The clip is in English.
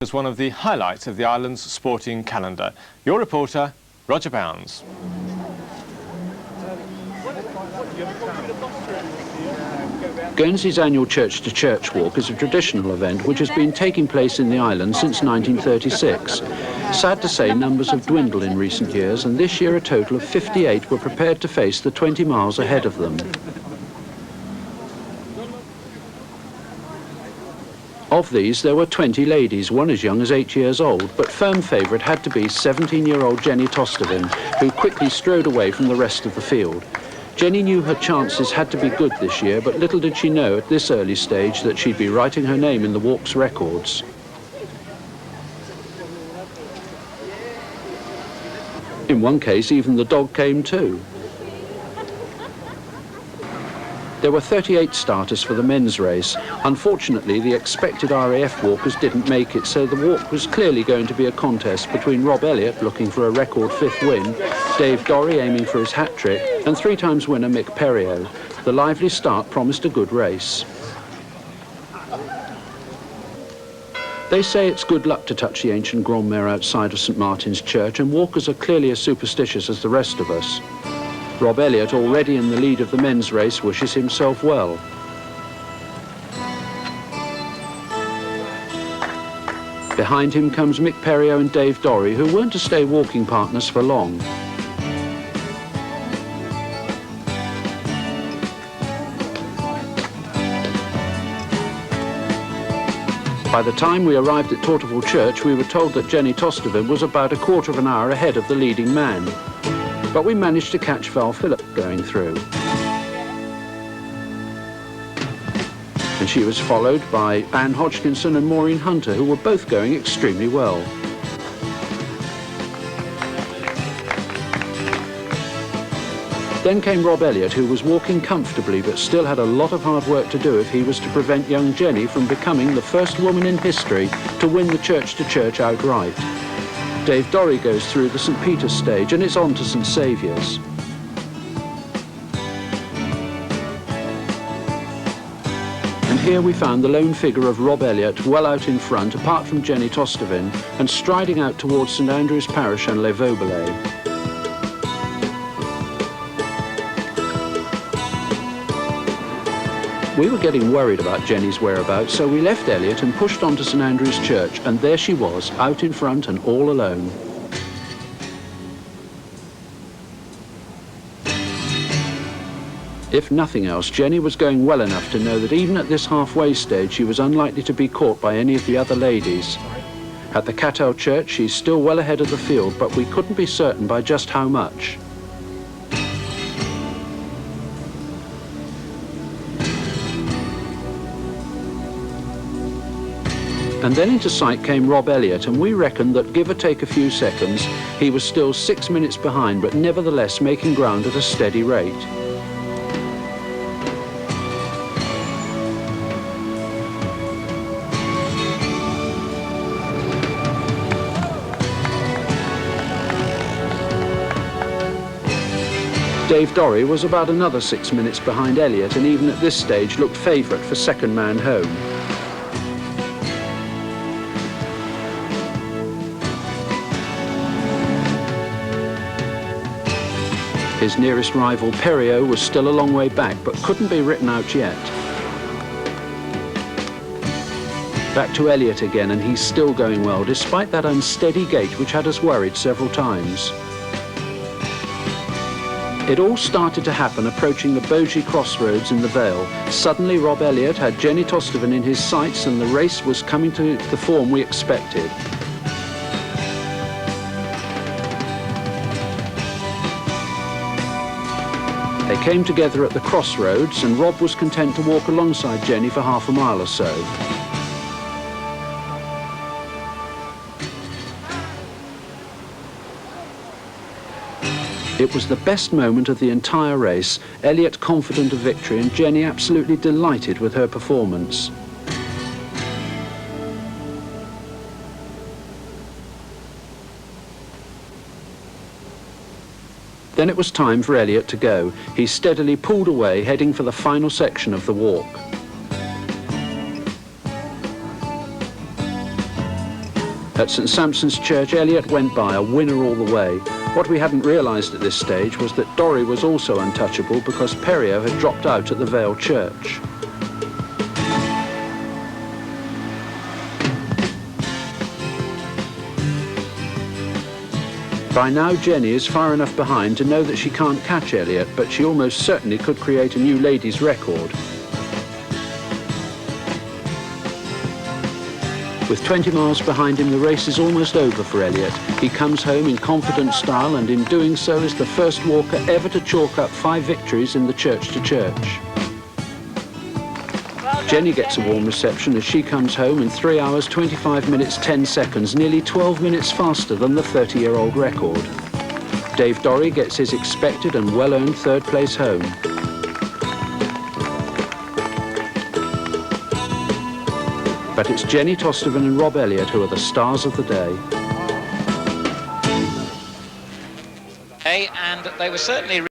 Is one of the highlights of the island's sporting calendar. Your reporter, Roger Bounds. Guernsey's annual church-to-church walk is a traditional event which has been taking place in the island since 1936. Sad to say, numbers have dwindled in recent years, and this year a total of 58 were prepared to face the 20 miles ahead of them. Of these, there were 20 ladies, one as young as 8 years old, but firm favourite had to be 17-year-old Jenny Tostevin, who quickly strode away from the rest of the field. Jenny knew her chances had to be good this year, but little did she know at this early stage that she'd be writing her name in the walk's records. In one case, even the dog came too. There were 38 starters for the men's race. Unfortunately, the expected RAF walkers didn't make it, so the walk was clearly going to be a contest between Rob Elliott, looking for a record 5th win, Dave Dorry aiming for his hat-trick, and 3-times winner Mick Perriot. The lively start promised a good race. They say it's good luck to touch the ancient Grand Mare outside of St Martin's Church, and walkers are clearly as superstitious as the rest of us. Rob Elliott, already in the lead of the men's race, wishes himself well. Behind him comes Mick Perriot and Dave Dorry, who weren't to stay walking partners for long. By the time we arrived at Torterville Church, we were told that Jenny Tostevin was about a quarter of an hour ahead of the leading man. But we managed to catch Val Phillip going through. And she was followed by Anne Hodgkinson and Maureen Hunter, who were both going extremely well. Then came Rob Elliott, who was walking comfortably but still had a lot of hard work to do if he was to prevent young Jenny from becoming the first woman in history to win the church-to-church outright. Dave Dorry goes through the St Peter's stage and it's on to St Saviour's. And here we found the lone figure of Rob Elliott well out in front, apart from Jenny Tostevin, and striding out towards St Andrew's Parish and Les Vauberlais. We were getting worried about Jenny's whereabouts, so we left Elliott and pushed on to St Andrew's Church, and there she was, out in front and all alone. If nothing else, Jenny was going well enough to know that even at this halfway stage she was unlikely to be caught by any of the other ladies. At the Cattell Church she's still well ahead of the field, but we couldn't be certain by just how much. And then into sight came Rob Elliott, and we reckoned that, give or take a few seconds, he was still 6 minutes behind, but nevertheless making ground at a steady rate. Dave Dorry was about another 6 minutes behind Elliott, and even at this stage looked favourite for second man home. His nearest rival, Perriot, was still a long way back, but couldn't be written out yet. Back to Elliott again, and he's still going well, despite that unsteady gait which had us worried several times. It all started to happen approaching the Bogey crossroads in the Vale. Suddenly Rob Elliott had Jenny Tostevin in his sights, and the race was coming to the form we expected. They came together at the crossroads, and Rob was content to walk alongside Jenny for half a mile or so. It was the best moment of the entire race, Elliott confident of victory and Jenny absolutely delighted with her performance. Then it was time for Elliott to go. He steadily pulled away, heading for the final section of the walk. At St Sampson's Church, Elliott went by, a winner all the way. What we hadn't realised at this stage was that Dorrie was also untouchable because Perriot had dropped out at the Vale Church. By now, Jenny is far enough behind to know that she can't catch Elliott, but she almost certainly could create a new ladies' record. With 20 miles behind him, the race is almost over for Elliott. He comes home in confident style and in doing so is the first walker ever to chalk up 5 victories in the church-to-church. Jenny gets a warm reception as she comes home in 3 hours, 25 minutes, 10 seconds, nearly 12 minutes faster than the 30-year-old record. Dave Dorrie gets his expected and well-earned 3rd place home. But it's Jenny Tosteven and Rob Elliott who are the stars of the day. And they were certainly